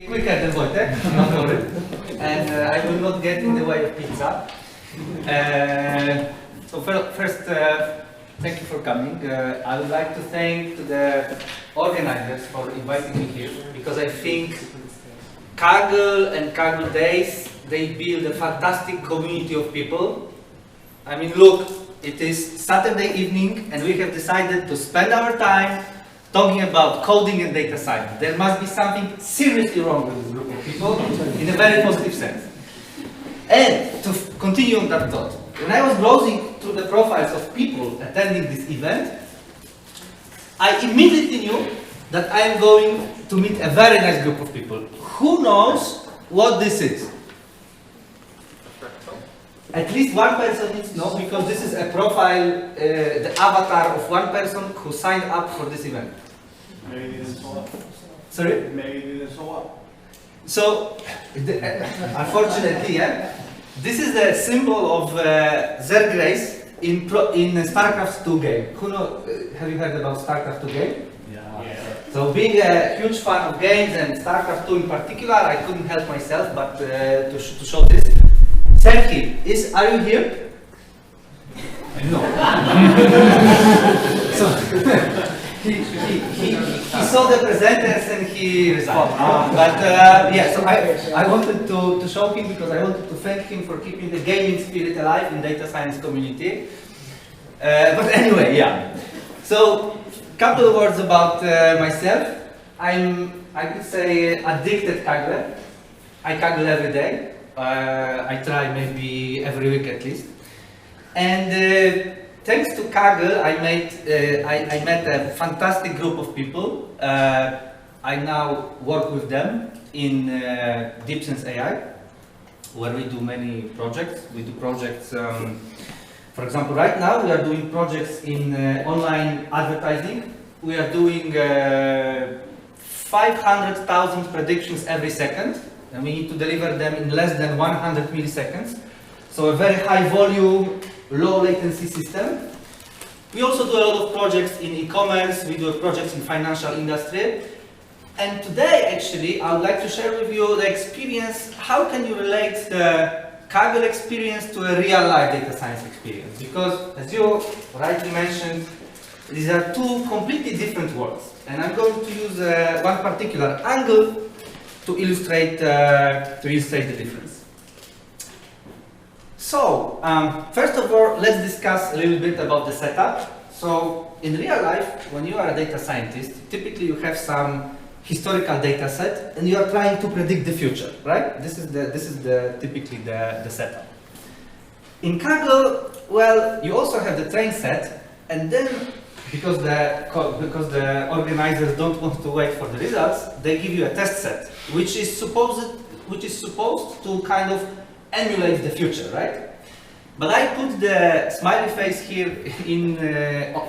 Quicker than Wojtek, don't worry. And I will not get in the way of pizza. So first, thank you for coming. I would like to thank the organizers for inviting me here, because I think Kaggle and Kaggle Days, they build a fantastic community of people. I mean, look, it is Saturday evening and we have decided to spend our time talking about coding and data science. There must be something seriously wrong with this group of people in a very positive sense. And to continue on that thought, when I was browsing through the profiles of people attending this event, I immediately knew that I am going to meet a very nice group of people. Who knows what this is? At least one person needs to know, because this is a profile, the avatar of one person who signed up for this event. Maybe they didn't show up. Sorry? Maybe they didn't show up. So, unfortunately, yeah, this is the symbol of their grace in StarCraft 2 game. Who know? Have you heard about StarCraft 2 game? Yeah. So, being a huge fan of games and StarCraft 2 in particular, I couldn't help myself but to show this. Serhi, are you here? No. So he saw the presenters and he resigned. But yeah, so I wanted to show him, because I wanted to thank him for keeping the gaming spirit alive in data science community. But anyway, yeah. So couple of words about myself. I could say, addicted Kaggle. I Kaggle every day. I try maybe every week at least. And thanks to Kaggle, I met a fantastic group of people. I now work with them in DeepSense AI, where we do many projects. We do projects, for example, right now we are doing projects in online advertising. We are doing 500,000 predictions every second, and we need to deliver them in less than 100 milliseconds. So a very high volume, low latency system. We also do a lot of projects in e-commerce, we do projects in financial industry. And today, actually, I would like to share with you the experience. How can you relate the Kaggle experience to a real-life data science experience? Because, as you rightly mentioned, these are two completely different worlds. And I'm going to use one particular angle to illustrate the difference. So, first of all, let's discuss a little bit about the setup. So, in real life, when you are a data scientist, typically you have some historical data set, and you are trying to predict the future, right? This is typically the setup. In Kaggle, well, you also have the train set, and then because the organizers don't want to wait for the results, they give you a test set, which is supposed to kind of emulate the future, right? But I put the smiley face here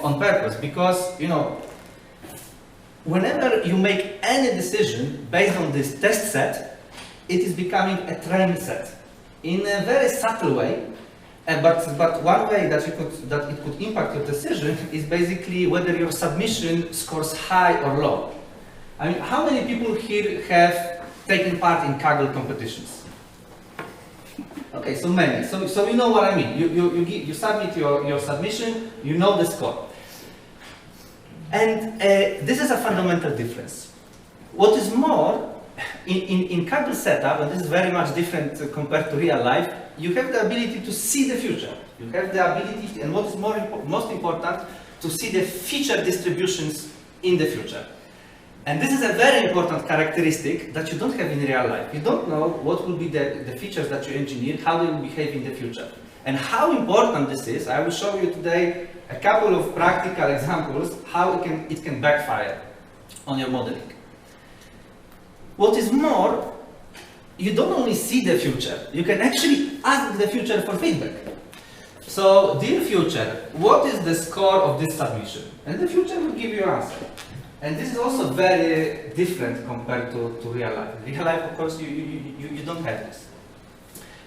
on purpose, because, you know, whenever you make any decision based on this test set, it is becoming a train set in a very subtle way. But one way that it could impact your decision is basically whether your submission scores high or low. I mean, how many people here have taken part in Kaggle competitions? Okay, so many. So you know what I mean. You submit your submission, you know the score. And this is a fundamental difference. What is more, in Kaggle setup, and this is very much different compared to real life, you have the ability to see the future. You have the ability, and what is most important, to see the feature distributions in the future. And this is a very important characteristic that you don't have in real life. You don't know what will be the features that you engineer, how they will behave in the future. And how important this is, I will show you today a couple of practical examples how it can backfire on your modeling. What is more, you don't only see the future, you can actually ask the future for feedback. So, dear future, what is the score of this submission? And the future will give you an answer. And this is also very different compared to real life. In real life, of course, you don't have this.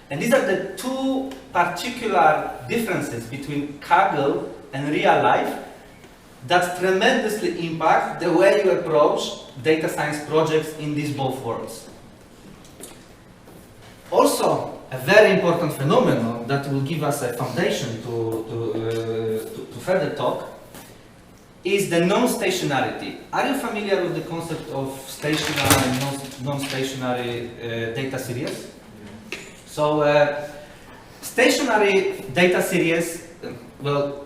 And these are the two particular differences between Kaggle and real life. that tremendously impact the way you approach data science projects in these both worlds. Also, a very important phenomenon that will give us a foundation to further talk is the non-stationarity. Are you familiar with the concept of stationary and non-stationary data series? So, stationary data series, well,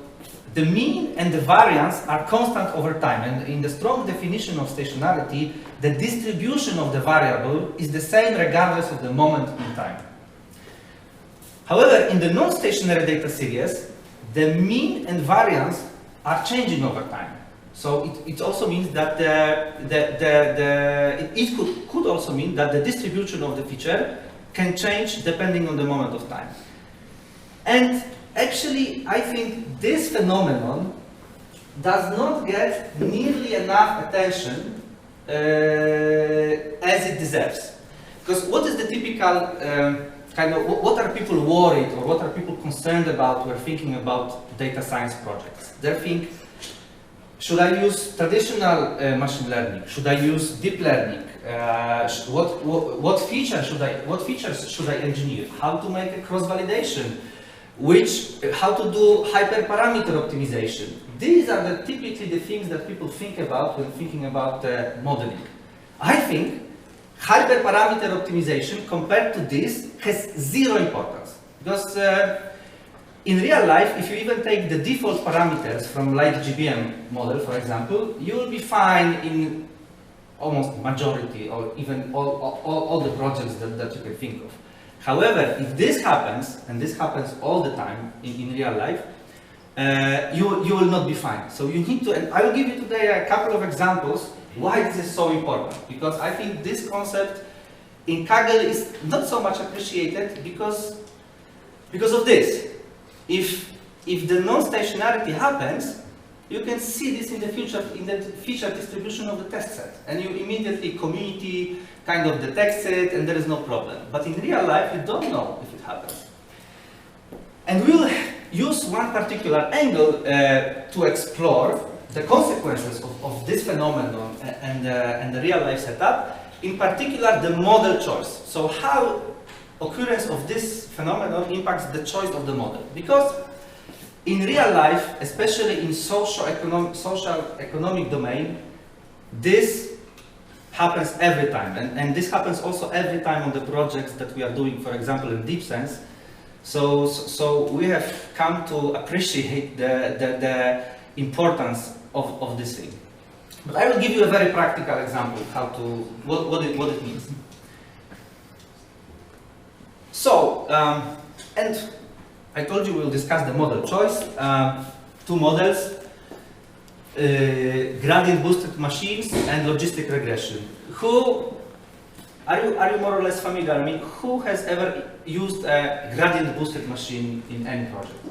the mean and the variance are constant over time, and in the strong definition of stationarity, the distribution of the variable is the same regardless of the moment in time. However, in the non-stationary data series, the mean and variance are changing over time. So it also means that it could also mean that the distribution of the feature can change depending on the moment of time. And actually, I think this phenomenon does not get nearly enough attention as it deserves. Because what is the typical what are people worried or what are people concerned about when thinking about data science projects? They think, should I use traditional machine learning? Should I use deep learning? What features should I engineer? How to make a cross-validation? How to do hyperparameter optimization? These are typically the things that people think about when thinking about modeling. I think hyperparameter optimization compared to this has zero importance. Because in real life, if you even take the default parameters from light GBM model, for example, you will be fine in almost majority or even all the projects that you can think of. However, if this happens, and this happens all the time in real life, you will not be fine. So you need to, and I will give you today a couple of examples why this is so important. Because I think this concept in Kaggle is not so much appreciated because of this. If the non-stationarity happens, you can see this in the feature distribution of the test set, and you immediately community kind of detects it, and there is no problem. But in real life, you don't know if it happens. And we'll use one particular angle to explore the consequences of this phenomenon and the real life setup, in particular the model choice. So how occurrence of this phenomenon impacts the choice of the model. Because in real life, especially in social economic domain, this happens every time. And this happens also every time on the projects that we are doing, for example, in Deep Sense. So we have come to appreciate the importance of this thing. But I will give you a very practical example of what it means. So, and I told you we'll discuss the model choice. Two models, gradient boosted machines and logistic regression. Are you more or less familiar? I mean, who has ever used a gradient boosted machine in any project?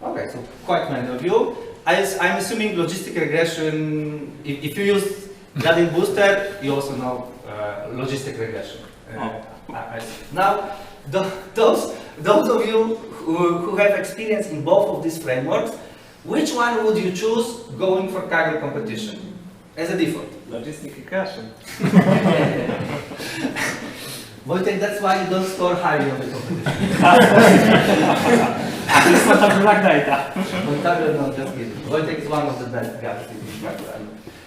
Okay, so quite many of you. I'm assuming logistic regression, if you use gradient booster, you also know logistic regression. Now, those of you who have experience in both of these frameworks, which one would you choose going for Kaggle competition as a default? Logistic regression. Wojtek, that's why you don't score highly on the competition. It's not a black data. No, just kidding. Wojtek is one of the best guys in Kaggle.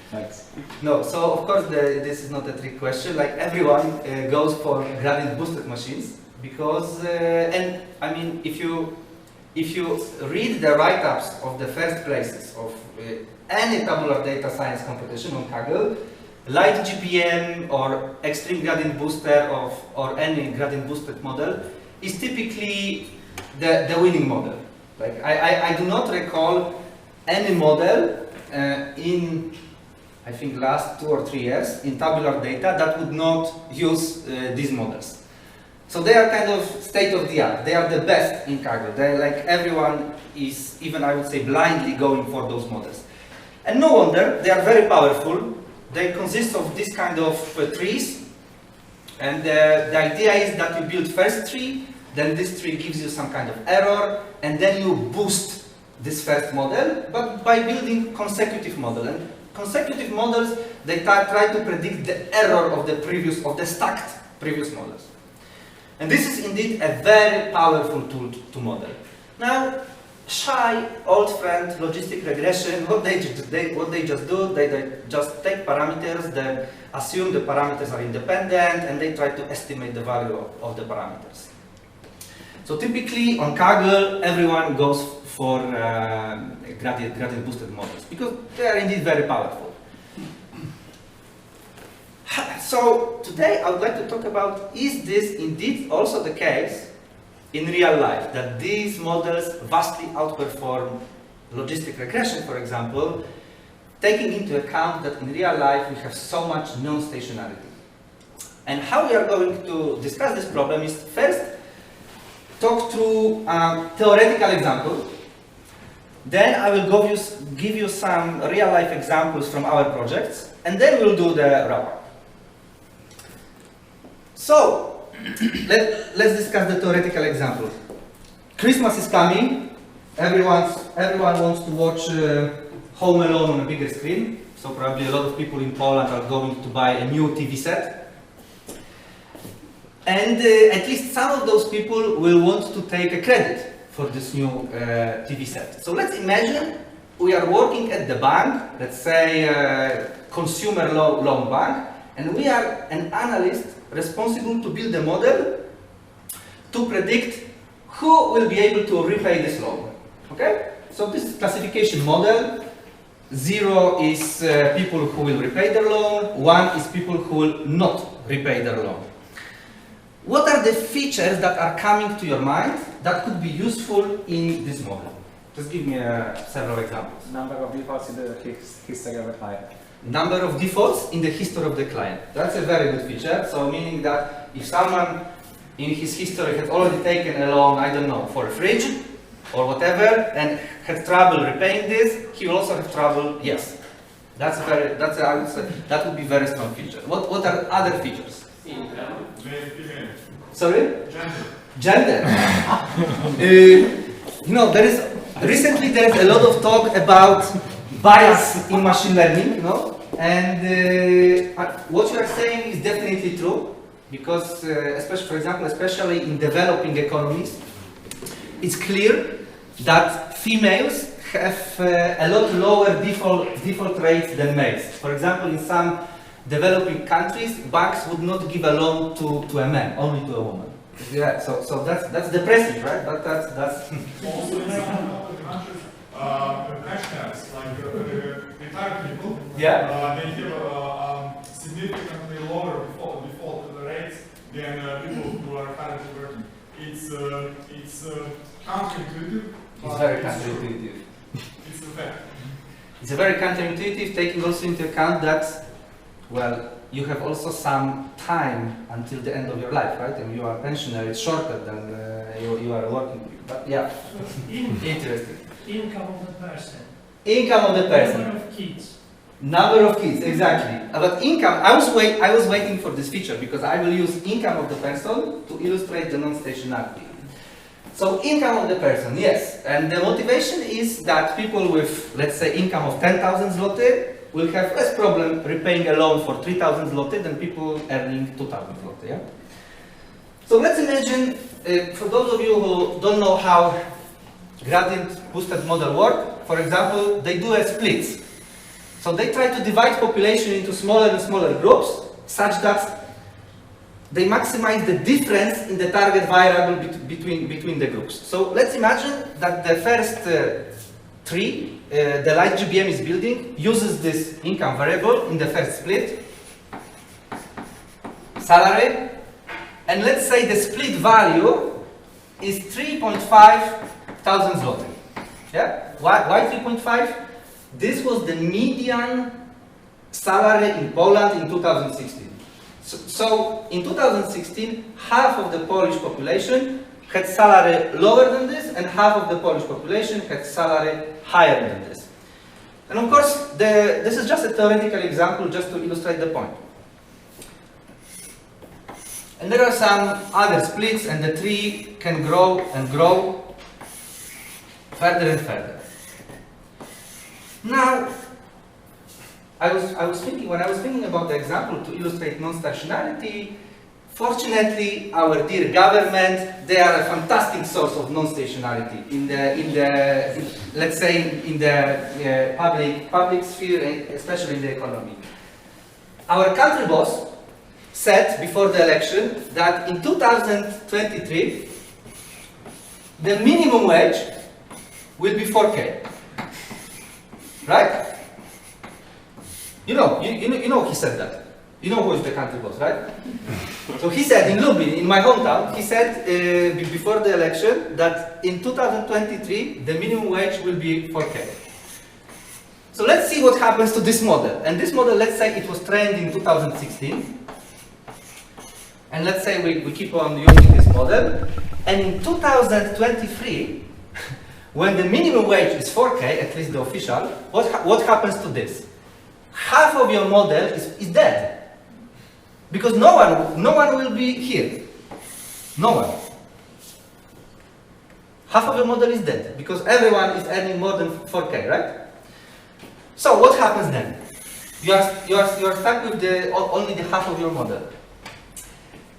Thanks. No, so of course this is not a trick question. Like everyone goes for gradient boosted machines because, and I mean, if you read the write-ups of the first places of any tabular data science competition on Kaggle, light GPM or extreme gradient booster or any gradient boosted model is typically the winning model. Like I do not recall any model in, I think, last 2 or 3 years in tabular data that would not use these models. So they are kind of state of the art. They are the best in Kaggle. They're like everyone is, even I would say, blindly going for those models. And no wonder, they are very powerful. They consist of this kind of trees. And the idea is that you build first tree, then this tree gives you some kind of error, and then you boost this first model, but by building consecutive model. And consecutive models, they try to predict the error of the stacked previous models. And this is indeed a very powerful tool to model. Now, shy, old friend, logistic regression, what they just do, they just take parameters, they assume the parameters are independent, and they try to estimate the value of the parameters. So typically on Kaggle, everyone goes for gradient boosted models because they are indeed very powerful. So today I would like to talk about, is this indeed also the case in real life, that these models vastly outperform logistic regression, for example, taking into account that in real life we have so much non-stationarity. And how we are going to discuss this problem is first talk through theoretical example, then I will give you some real life examples from our projects, and then we'll do the wrap-up. So, let's discuss the theoretical example. Christmas is coming. Everyone wants to watch Home Alone on a bigger screen. So probably a lot of people in Poland are going to buy a new TV set. And at least some of those people will want to take a credit for this new TV set. So let's imagine we are working at the bank, let's say consumer loan bank, and we are an analyst responsible to build a model to predict who will be able to repay this loan. Okay? So this is classification model. 0 is people who will repay their loan, 1 is people who will not repay their loan. What are the features that are coming to your mind that could be useful in this model? Just give me several examples. Number of defaults in the history of a client. Number of defaults in the history of the client. That's a very good feature. So meaning that if someone in his history had already taken a loan, I don't know, for a fridge or whatever, and had trouble repaying this, he will also have trouble. Yes, I would say that would be very strong feature. What are other features? Sorry? Gender. Recently there is a lot of talk about bias in machine learning, and what you are saying is definitely true, because especially in developing economies, it's clear that females have a lot lower default rates than males. For example, in some developing countries, banks would not give a loan to a man, only to a woman. Yeah, so that's depressing, right? But that's also in some other countries, hashtags like retired people. Yeah. They have significantly lower default rates than people who are currently working. It's counterintuitive. It's very counterintuitive. It's a fact. It's a very counterintuitive, taking also into account that, well, you have also some time until the end of your life, right? And you are pensioner, it's shorter than you are working. But yeah, interesting. Income of the person. Income of the person. Number of kids. Number of kids, exactly. But income, I was waiting for this feature because I will use income of the person to illustrate the non-stationarity. So income of the person, yes. And the motivation is that people with, let's say, income of 10,000 zloty will have less problem repaying a loan for 3,000 zloty than people earning 2,000 zloty, yeah? So let's imagine, for those of you who don't know how gradient boosted model work, for example, they do a split. So they try to divide population into smaller and smaller groups such that they maximize the difference in the target variable between the groups. So let's imagine that the first tree, the light GBM is building, uses this income variable in the first split, salary, and let's say the split value is 3.5 thousand zloty. Yeah? Why 3.5? This was the median salary in Poland in 2016. So in 2016, half of the Polish population had salary lower than this, and half of the Polish population had salary higher than this. And of course, this is just a theoretical example just to illustrate the point. And there are some other splits, and the tree can grow and grow further and further. Now, I was thinking, when I was thinking about the example to illustrate non-stationarity, fortunately, our dear government, they are a fantastic source of non-stationarity let's say, in the public sphere, and especially in the economy. Our country boss said before the election that in 2023, the minimum wage will be 4K, right? You know he said that. You know who is the country boss, right? So he said in Lublin, in my hometown, he said before the election that in 2023 the minimum wage will be 4K. So let's see what happens to this model. And this model, let's say it was trained in 2016. And let's say we keep on using this model. And in 2023, when the minimum wage is 4K, at least the official, what happens to this? Half of your model is dead. Because no one will be here. No one. Half of your model is dead, because everyone is earning more than 4K, right? So what happens then? You are stuck with only the half of your model.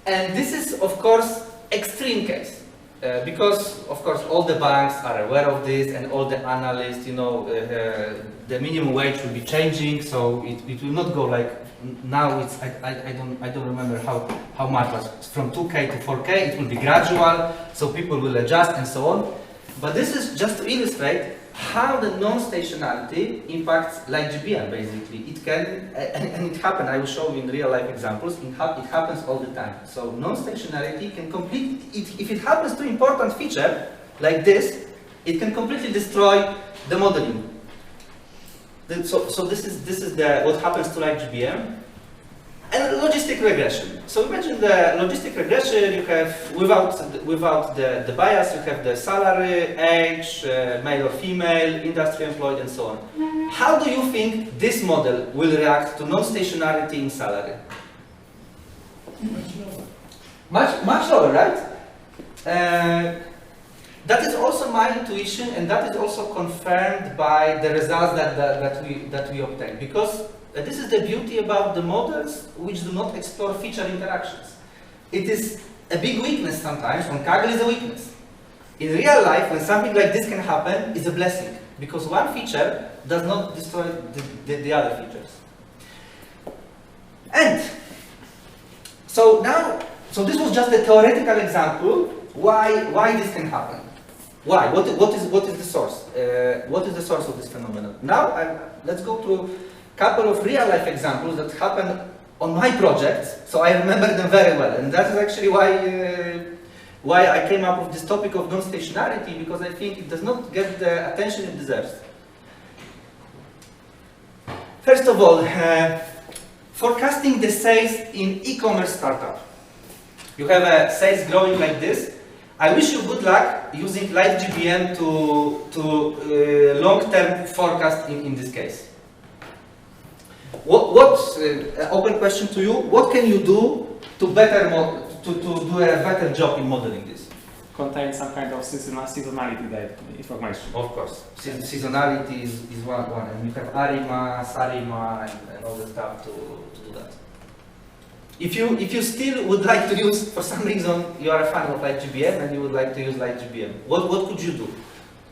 And this is, of course, extreme case. Because, of course, all the banks are aware of this, and all the analysts, the minimum wage will be changing, so it will not go like now. It's I don't remember how much, but from 2K to 4K, it will be gradual, so people will adjust and so on. But this is just to illustrate how the non-stationarity impacts like GBM. Basically, it can and it happens. I will show you in real life examples. It happens all the time. So non-stationarity can if it happens to important feature like this, it can completely destroy the modeling. So this is what happens to like GBM. And logistic regression. So imagine the logistic regression. You have without the bias, you have the salary, age, male or female, industry employed, and so on. How do you think this model will react to non-stationarity in salary? Much lower, right? That is also my intuition, and that is also confirmed by the results that we obtain. Because this is the beauty about the models which do not explore feature interactions. It is a big weakness sometimes. On Kaggle is a weakness. In real life, when something like this can happen, it's a blessing, because one feature does not destroy the other features. And so this was just a theoretical example why this can happen. Why? What is the source? What is the source of this phenomenon? Now let's go to couple of real-life examples that happen on my projects, so I remember them very well, and that is actually why I came up with this topic of non-stationarity, because I think it does not get the attention it deserves. First of all, forecasting the sales in e-commerce startup. You have a sales growing like this. I wish you good luck using live GBM to long-term forecast in this case. Open question to you, what can you do to do a better job in modeling this? Contain some kind of seasonality data information. Of course. Seasonality is one, and you have Arima, Sarima, and all the stuff to do that. If you still would like to use, for some reason, you are a fan of LightGBM and you would like to use LightGBM, what could you do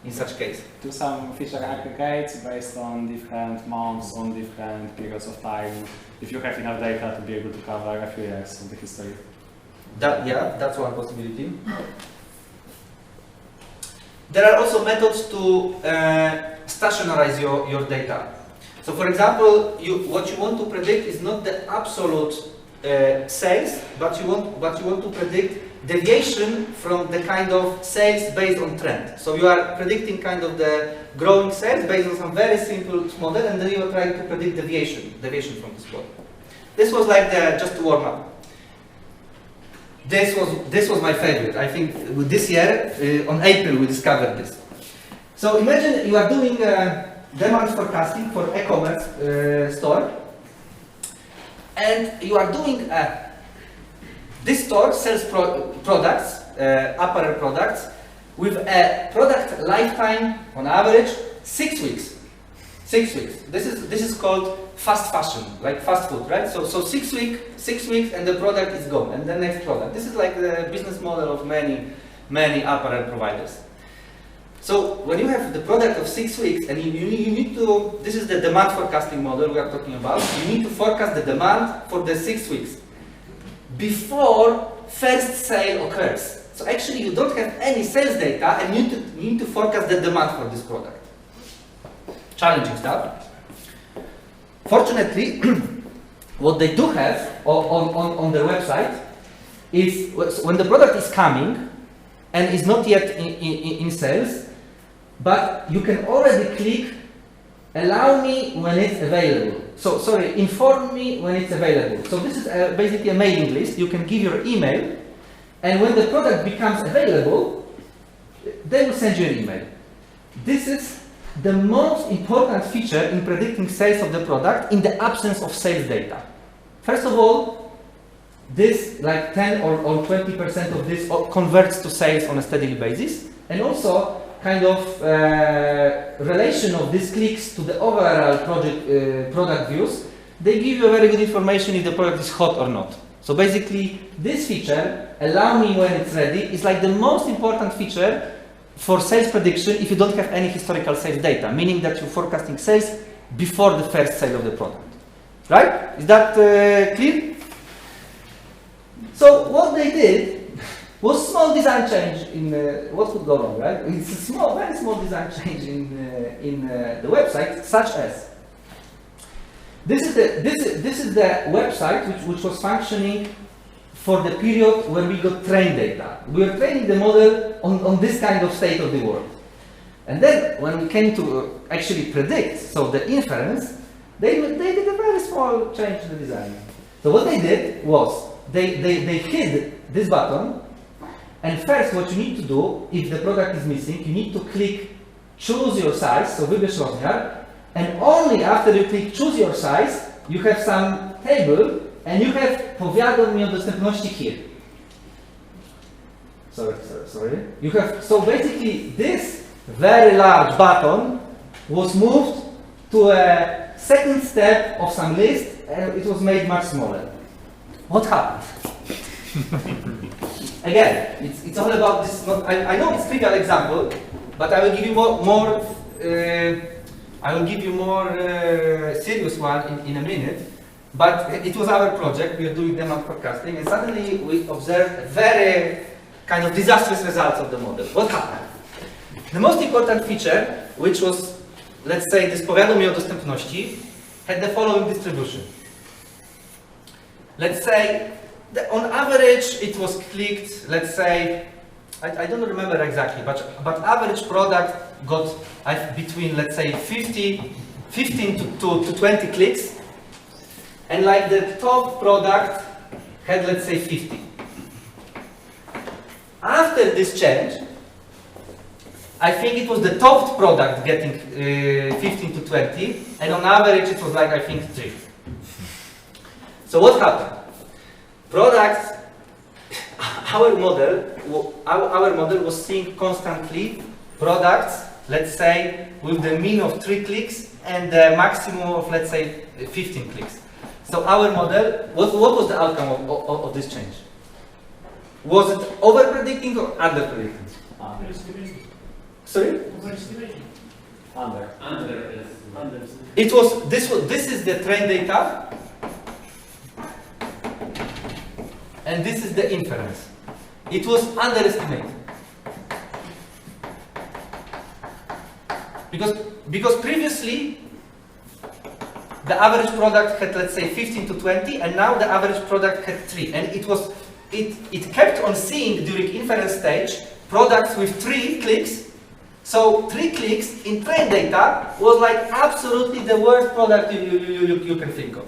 in such case? Do some feature aggregates based on different months, on different periods of time, if you have enough data to be able to cover a few years of the history. That's one possibility. There are also methods to stationarize your data. So for example, what you want to predict is not the absolute sales, but you want to predict deviation from the kind of sales based on trend. So you are predicting kind of the growing sales based on some very simple model, and then you are trying to predict deviation from this model. This was like just to warm up. This was my favorite. I think this year, on April, we discovered this. So imagine you are doing demand forecasting for e-commerce store, and you are doing this store sells products, apparel products, with a product lifetime on average 6 weeks. 6 weeks. This is called fast fashion, like fast food, right? So 6 weeks, and the product is gone, and the next product. This is like the business model of many apparel providers. So when you have the product of 6 weeks, and you need to, this is the demand forecasting model we are talking about. You need to forecast the demand for the 6 weeks before first sale occurs. So actually, you don't have any sales data, and you need to forecast the demand for this product. Challenging stuff. Fortunately, what they do have on their website is when the product is coming and is not yet in sales, but you can already click allow me when it's available. So sorry, inform me when it's available. So this is basically a mailing list. You can give your email, and when the product becomes available, they will send you an email. This is the most important feature in predicting sales of the product in the absence of sales data. First of all, this like 10 or 20% of this converts to sales on a steady basis, and also kind of relation of these clicks to the overall product views. They give you a very good information if the product is hot or not. So basically, this feature, allow me when it's ready, is like the most important feature for sales prediction if you don't have any historical sales data, meaning that you're forecasting sales before the first sale of the product. Right? Is that clear? So what they did was small design change in what could go wrong, right? It's a small, very small design change in the website, such as this is the website which was functioning for the period where we got train data. We were training the model on this kind of state of the world. And then when we came to actually predict, so the inference, they did a very small change in the design. So what they did was, they hid this button, and first what you need to do, if the product is missing, you need to click choose your size, so wybierz rozmiar, and only after you click choose your size, you have some table, and you have powiadom mi o dostępności here. Sorry. You have, so basically this very large button was moved to a second step of some list, and it was made much smaller. What happened? Again, it's all about this. I know it's a trivial example, but I will give you more serious one in a minute. But it was our project. We are doing demand forecasting, and suddenly we observed very kind of disastrous results of the model. What happened? The most important feature, which was, let's say, this powiadom mi o dostępności, had the following distribution. Let's say, on average, it was clicked, let's say, I don't remember exactly, but average product got between, let's say, 15 to 20 clicks, and like the top product had, let's say, 50. After this change, I think it was the top product getting 15 to 20, and on average it was like, I think, 3. So what happened? Products, our model was seeing constantly products, let's say, with the mean of 3 clicks and the maximum of, let's say, 15 clicks. So our model, what was the outcome of this change? Was it over-predicting or under-predicting? Underestimating. Sorry? Overestimating. Under. It was, this is the train data, and this is the inference. It was underestimated. Because previously, the average product had, let's say, 15 to 20, and now the average product had 3. And it kept on seeing during inference stage products with 3 clicks. So 3 clicks in train data was like absolutely the worst product you can think of.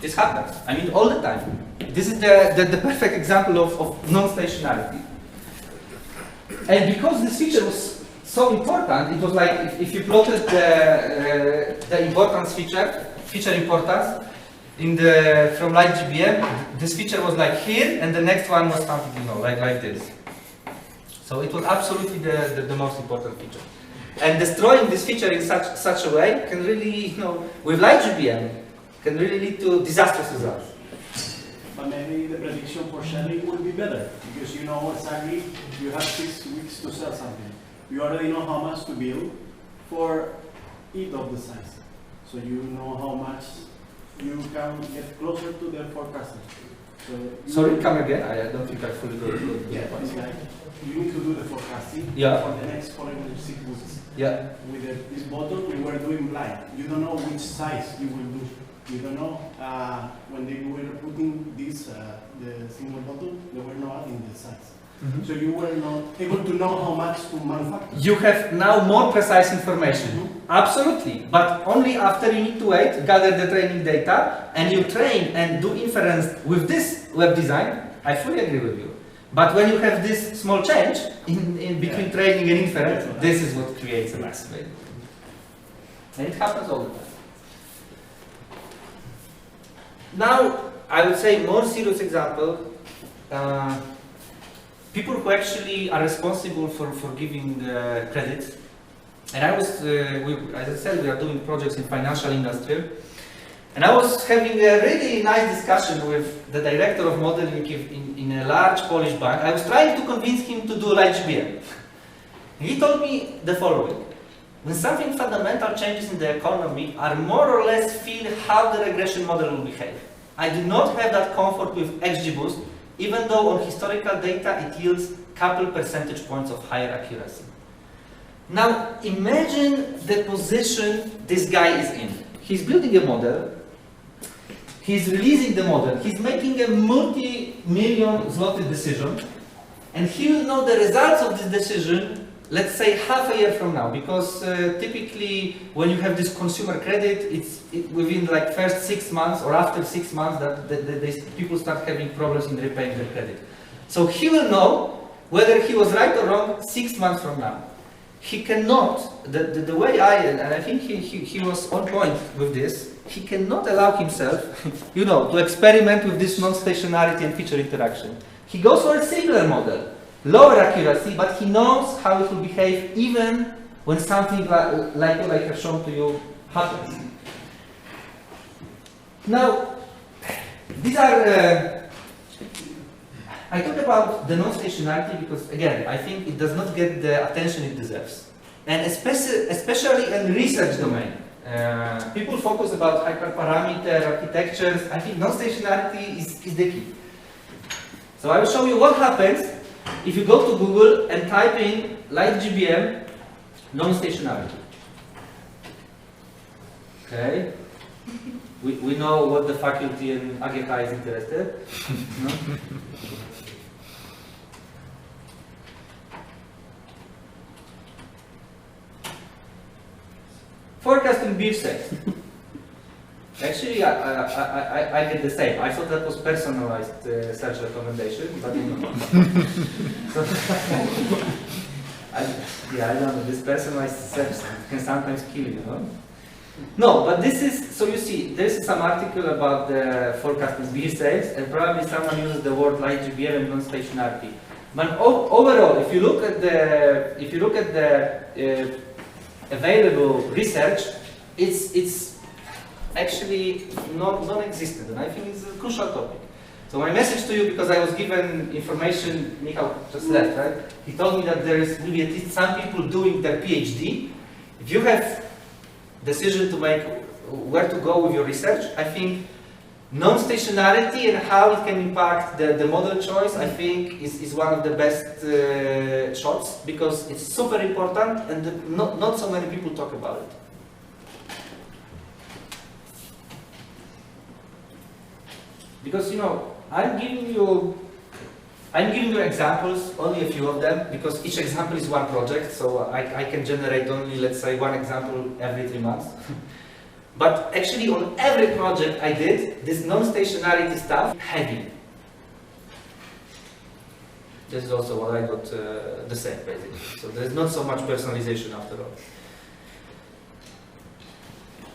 This happens. I mean, all the time. This is the perfect example of non-stationarity. And because this feature was so important, it was like if you plotted the importance feature importance from light GBM, this feature was like here, and the next one was something, like this. So it was absolutely the most important feature. And destroying this feature in such a way can really, with light GBM, can really lead to disastrous results. But maybe the prediction for selling will be better, because you know exactly you have 6 weeks to sell something. You already know how much to build for each of the size. So you know how much you can get closer to the forecasting. So Sorry, come again? I don't think I fully got it. yeah, it's like you need to do the forecasting for the next following 6 weeks. Yeah. With this button, we were doing blind. You don't know which size you will do. You don't know when they were putting this, the single button, they were not adding the size. So you were not able to know how much to manufacture. You have now more precise information. Absolutely. But only after you need to wait, gather the training data, and you train and do inference with this web design. I fully agree with you. But when you have this small change in between training and inference, this is what creates a massive value. And it happens all the time. Now, I would say more serious example, people who actually are responsible for giving credit. And I was, as I said, we are doing projects in financial industry. And I was having a really nice discussion with the director of modeling in a large Polish bank. I was trying to convince him to do light GBM. He told me the following. When something fundamental changes in the economy, I more or less feel how the regression model will behave. I do not have that comfort with XGBoost, even though on historical data it yields a couple percentage points of higher accuracy. Now imagine the position this guy is in. He's building a model, he's releasing the model, he's making a multi-million zloty decision, and he will know the results of this decision, let's say half a year from now, because typically when you have this consumer credit, it's within like first 6 months or after 6 months that people start having problems in repaying their credit. So he will know whether he was right or wrong 6 months from now. He cannot, the way and I think he was on point with this, he cannot allow himself, to experiment with this non-stationarity and feature interaction. He goes for a similar model. Lower accuracy, but he knows how it will behave even when something like what I have shown to you happens. Now, these are, I talk about the non-stationarity because, again, I think it does not get the attention it deserves. And especially in research domain. People focus about hyperparameter architectures. I think non-stationarity is the key. So I will show you what happens if you go to Google and type in light GBM non-stationarity. Okay. We know what the faculty in AGK is interested. No? Forecasting beer sales. Actually, I did the same. I thought that was personalized search recommendation, but so, I don't know. This personalized search can sometimes kill you, No, but this is, so you see, there is some article about the forecasting beer sales, and probably someone uses the word light GBM and non-stationarity. But overall, if you look at the available research, it's actually non-existent, and I think it's a crucial topic. So my message to you, because I was given information, Michał just left, right? He told me that there will be at least some people doing their PhD. If you have decision to make where to go with your research, I think non-stationarity and how it can impact the model choice, I think is one of the best shots, because it's super important and not so many people talk about it. Because I'm giving you examples, only a few of them, because each example is one project, so I can generate only, let's say, one example every 3 months. But actually on every project I did, this non-stationarity stuff heavy. This is also what I got the same, basically. So there's not so much personalization after all.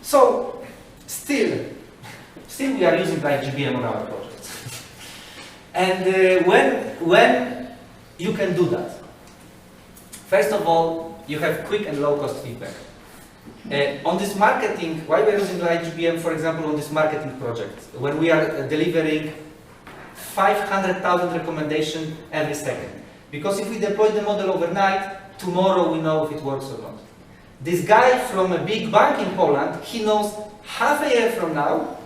So, still we are using light GBM on our projects. And when you can do that? First of all, you have quick and low cost feedback. On this marketing, why we are using LightGBM, for example, on this marketing project, when we are delivering 500,000 recommendations every second. Because if we deploy the model overnight, tomorrow we know if it works or not. This guy from a big bank in Poland, he knows half a year from now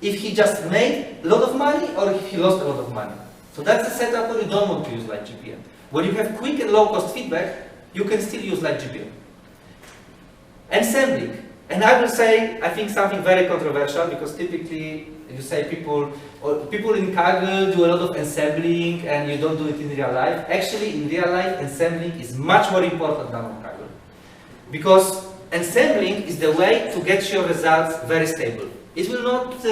if he just made a lot of money or if he lost a lot of money. So that's a setup where you don't want to use LightGBM. When you have quick and low cost feedback, you can still use LightGBM. Ensembling. And I will say, I think something very controversial, because typically you say people in Kaggle do a lot of ensembling and you don't do it in real life. Actually, in real life, ensembling is much more important than on Kaggle. Because ensembling is the way to get your results very stable. It will not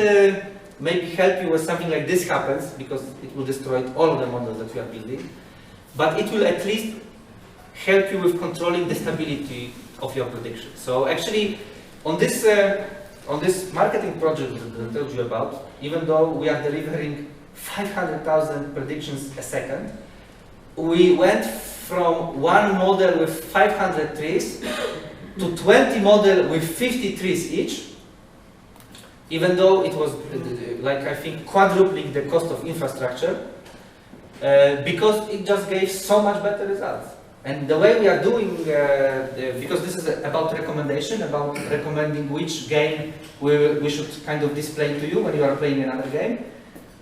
maybe help you when something like this happens, because it will destroy all of the models that you are building, but it will at least help you with controlling the stability of your prediction. So actually, on this marketing project that I told you about, even though we are delivering 500,000 predictions a second, we went from one model with 500 trees to 20 model with 50 trees each, even though it was like, I think, quadrupling the cost of infrastructure, because it just gave so much better results. And the way we are doing, because this is about recommendation, about recommending which game we should kind of display to you when you are playing another game,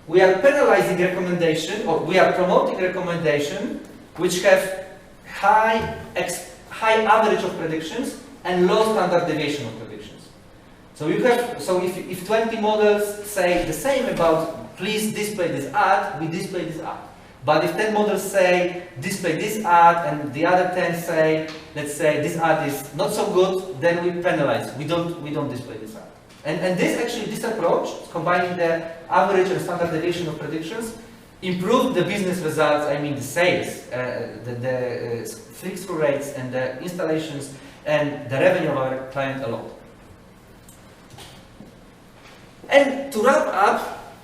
we are penalizing recommendation, or we are promoting recommendation which have high average of predictions and low standard deviation of predictions. So you have, so if 20 models say the same about please display this ad, we display this ad. But if 10 models say display this ad and the other 10 say, let's say this ad is not so good, then we penalize. We don't display this ad. And this approach, combining the average and standard deviation of predictions, improved the business results. I mean the sales, the click-through rates and the installations and the revenue of our client a lot. And to wrap up,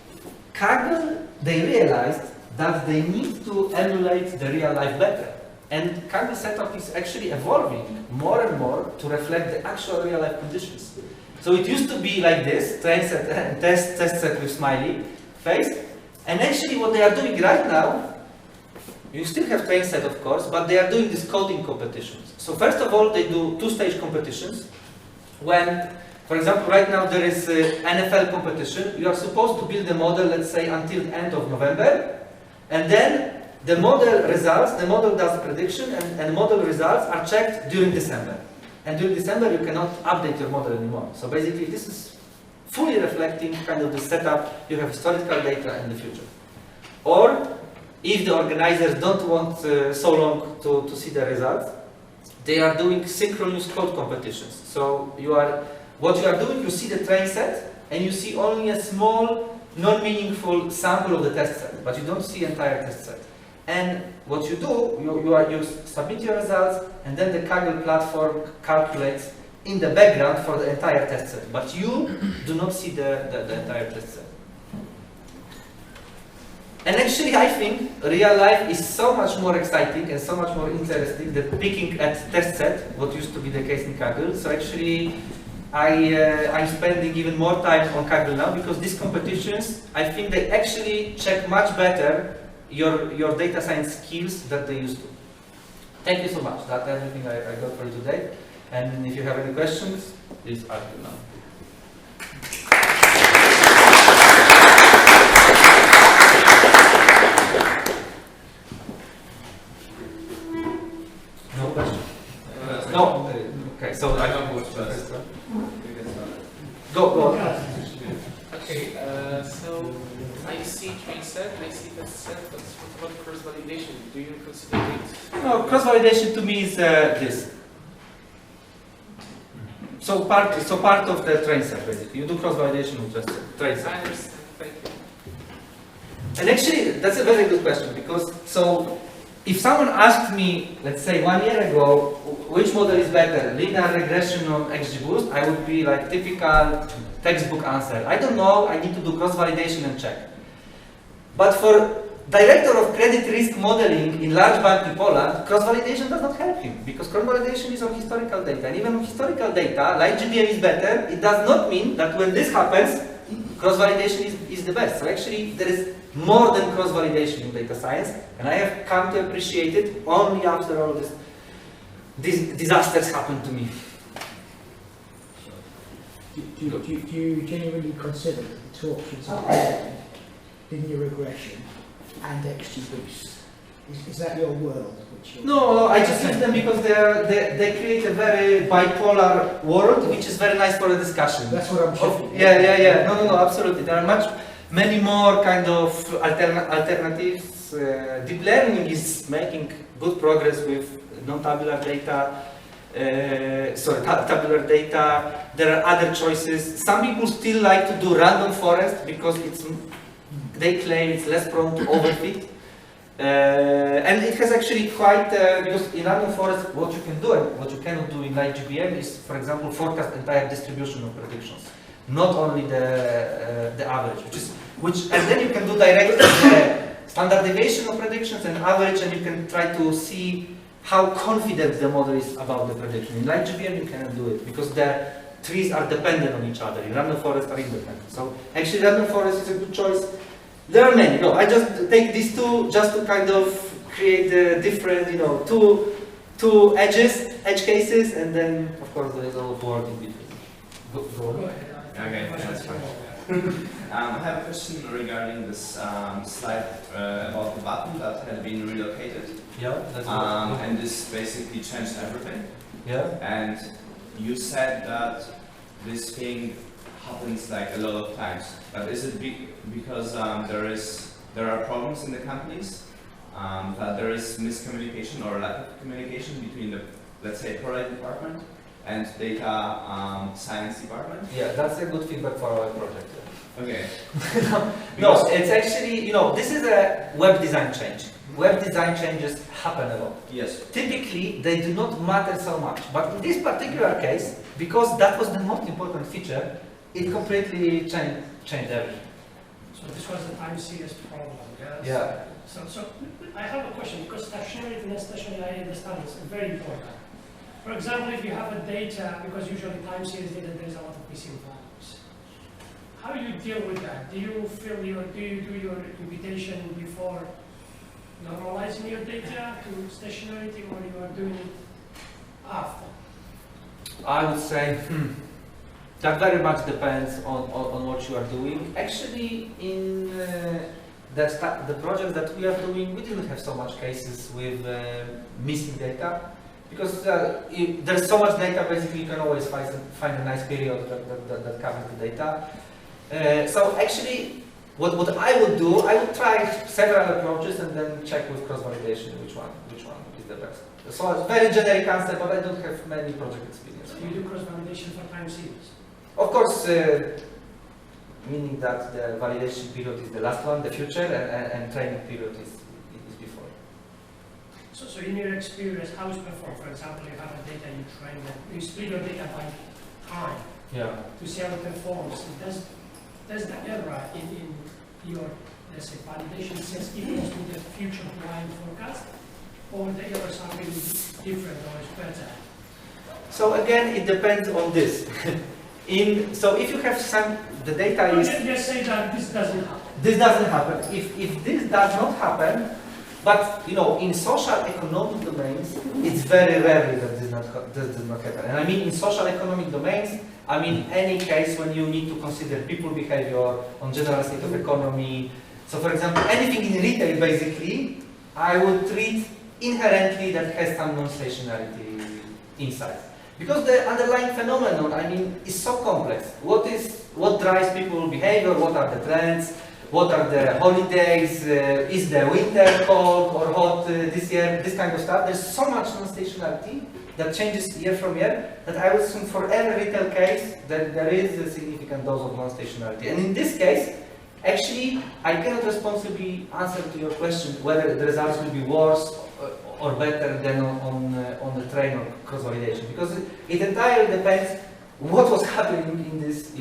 Kaggle, they realized that they need to emulate the real life better. And Kaggle setup is actually evolving more and more to reflect the actual real life conditions. So it used to be like this, train set, test set with smiley face. And actually what they are doing right now, you still have train set of course, but they are doing these coding competitions. So first of all, they do two-stage competitions. When, for example, right now there is NFL competition, you are supposed to build a model, let's say, until the end of November. And then the model results, the model does prediction, and model results are checked during December. And during December, you cannot update your model anymore. So basically, this is fully reflecting kind of the setup. You have historical data in the future. Or, if the organizers don't want so long to see the results, they are doing synchronous code competitions. So what you are doing, you see the train set, and you see only a small, non-meaningful sample of the test set, but you don't see entire test set. And what you do, you submit your results, and then the Kaggle platform calculates in the background for the entire test set, but you do not see the entire test set. And actually, I think real life is so much more exciting and so much more interesting than picking at test set, what used to be the case in Kaggle. So actually, I'm spending even more time on Kaggle now, because these competitions, I think they actually check much better your data science skills than they used to. Thank you so much. That's everything I got for you today. And if you have any questions, please ask them now. No question? No. Okay, so I don't go first. Go on. Okay, so I see train set, I see test set, but what about cross-validation? Do you consider it? No, cross-validation to me is this. So part of the train set, basically. You do cross-validation with train set. I understand, thank you. And actually, that's a very good question, because if someone asked me, let's say 1 year ago, which model is better, linear regression or XGBoost, I would be like typical textbook answer. I don't know, I need to do cross-validation and check. But director of credit risk modeling in large bank in Poland, cross-validation does not help him because cross-validation is on historical data. And even on historical data, like GBM is better, it does not mean that when this happens, cross-validation is the best. So actually, there is more than cross-validation in data science, and I have come to appreciate it only after all these disasters happened to me. Do you genuinely consider that the two options are linear regression and XGBoost? Is that your world? No, I just use them because they create a very bipolar world, which is very nice for a discussion. That's what I'm checking. Yeah. No, absolutely. There are many more kind of alternatives. Deep learning is making good progress with non-tabular data. Tabular data. There are other choices. Some people still like to do random forest because they claim it's less prone to overfit. And it has actually quite, because in random forest what you can do and what you cannot do in light GBM is, for example, forecast entire distribution of predictions, not only the average, and then you can do direct standard deviation of predictions and average, and you can try to see how confident the model is about the prediction. In light GBM you cannot do it because the trees are dependent on each other. In random forest are independent. So actually random forest is a good choice. There are many. No, I just take these two just to kind of create different, two edge cases, and then of course there is a lot of work in between. Go on. Okay, that's fine. I have a question regarding this slide about the button that had been relocated. Yeah, that's and this basically changed everything. Yeah. And you said that this thing happens like a lot of times. But is it because there are problems in the companies, that there is miscommunication or lack of communication between the, let's say, product department and data science department? Yeah, that's a good feedback for our project. Okay. No, it's actually, this is a web design change. Web design changes happen a lot. Yes. Typically, they do not matter so much. But in this particular case, because that was the most important feature, it completely changed everything. So this was the time series problem, yes? Yeah. So I have a question, because stationarity and stationary I understand is very important. For example, if you have a data, because usually time series data, there is a lot of missing values. How do you deal with that? Do you do your imputation before normalizing your data to stationarity, or you are doing it after? I would say that very much depends on what you are doing. Actually, in the project that we are doing, we didn't have so much cases with missing data, because there's so much data, basically you can always find a nice period that covers the data. So actually, what I would do, I would try several approaches and then check with cross-validation which one is the best. So it's a very generic answer, but I don't have many project experience. So you do cross-validation for time series? Of course, meaning that the validation period is the last one, the future, and training period is before. So in your experience, how is performed? For example, you have a data, you train it, you split your data by time to see how it performs. Does the error in your, let's say, validation sets equals to the future blind forecast, or the errors are really different or is better? So again, it depends on this. So if you have the data is... Let's say that this doesn't happen. This doesn't happen. If this does not happen, but in social economic domains, it's very rarely that this does not happen. And I mean in social economic domains, I mean any case when you need to consider people behavior on general state of economy. So for example, anything in retail basically, I would treat inherently that has some non-stationarity insights. Because the underlying phenomenon, I mean, is so complex. What drives people's behavior? What are the trends? What are the holidays? Is the winter cold or hot this year? This kind of stuff. There's so much non-stationality that changes year from year that I would assume for every retail case that there is a significant dose of non-stationality. And in this case, actually, I cannot responsibly answer to your question whether the results will be worse or better than on the train or cross-validation, because it entirely depends what was happening in this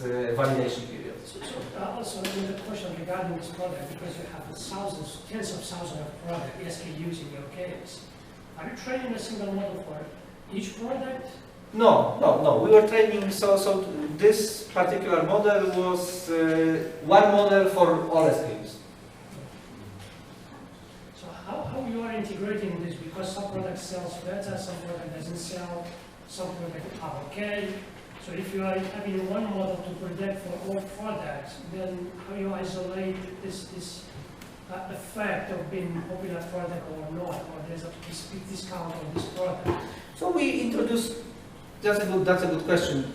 validation period. So also another question regarding regarding this product, because you have thousands, tens of thousands of product SKUs in your case, are you training a single model for each product? No. We were training, so this particular model was one model for all SKUs. So how you are integrating this? Because some product sells better, some product doesn't sell, some product are okay. So if you are having one model to predict for all products, then how you isolate this effect of being popular product or not, or there's a big discount on this product? So we introduced, that's a good question.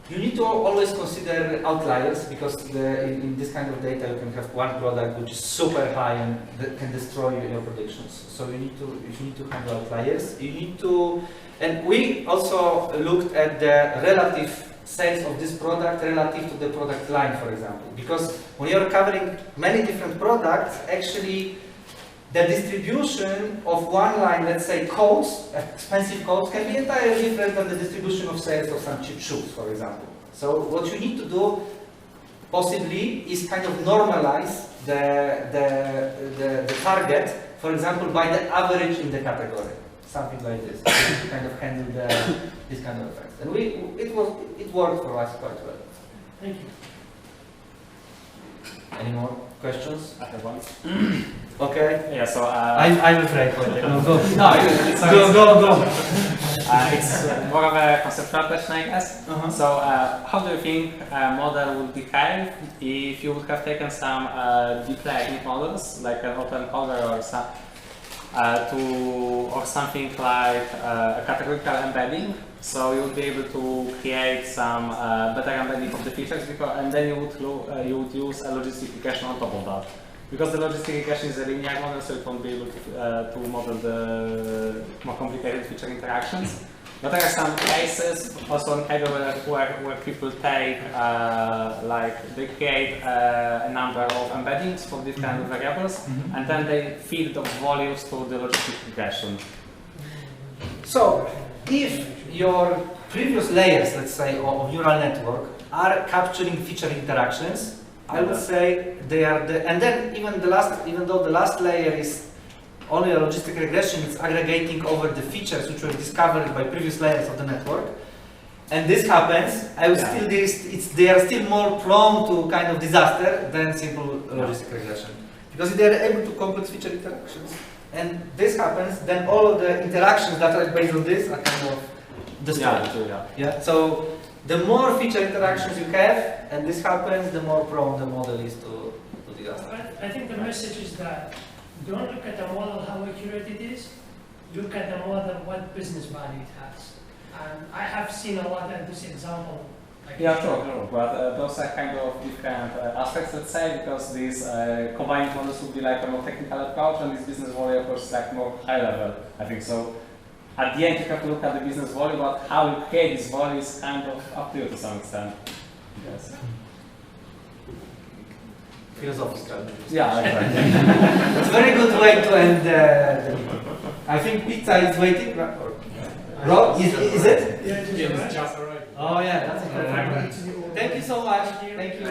You need to always consider outliers, because in this kind of data you can have one product which is super high and that can destroy your predictions. So you need to handle outliers. You need to, and we also looked at the relative sales of this product relative to the product line, for example, because when you're covering many different products, actually the distribution of one line, let's say coats, expensive coats, can be entirely different than the distribution of sales of some cheap shoes, for example. So what you need to do, possibly, is kind of normalize the target, for example, by the average in the category, something like this, to kind of handle this kind of effects. And it worked for us quite well. Thank you. Any more questions? I have one. Okay. Yeah, so I'm afraid. No, go. no, it's, Go. it's more of a conceptual question, I guess. So, how do you think a model would behave if you would have taken some deep learning models, like an open cover or some, or something like a categorical embedding? So you would be able to create some better embedding of the features, and then you would use a logistic regression on top of that. Because the logistic regression is a linear model, so it won't be able to model the more complicated feature interactions. But there are some cases, also in Kaggle, where people take, they create a number of embeddings for different variables, and then they feed those volumes to the logistic regression. So, if your previous layers, let's say, of neural network are capturing feature interactions, I would say they are and then even though the last layer is only a logistic regression, it's aggregating over the features which were discovered by previous layers of the network. And this happens, I would still they are still more prone to kind of disaster than simple logistic regression. Because if they are able to complex feature interactions, and this happens, then all of the interactions that are based on this are kind of destroyed. Yeah. So the more feature interactions you have, and this happens, the more prone the model is to disaster. I think the message is that don't look at the model how accurate it is, look at the model what business value it has. And I have seen a lot of this example. Yeah, sure. But those are kind of different aspects, let's say, because these combined models would be like a more technical approach, and this business value approach is like more high level, I think. So at the end, you have to look at the business value, but how you create this value is kind of up to you to some extent. Yes. Philosophical. Yeah, exactly. It's a very good way to end the meeting. I think pizza is waiting. Rob, is it? Yeah, It's just alright. Oh yeah, that's perfect. Thank you so much. Thank you.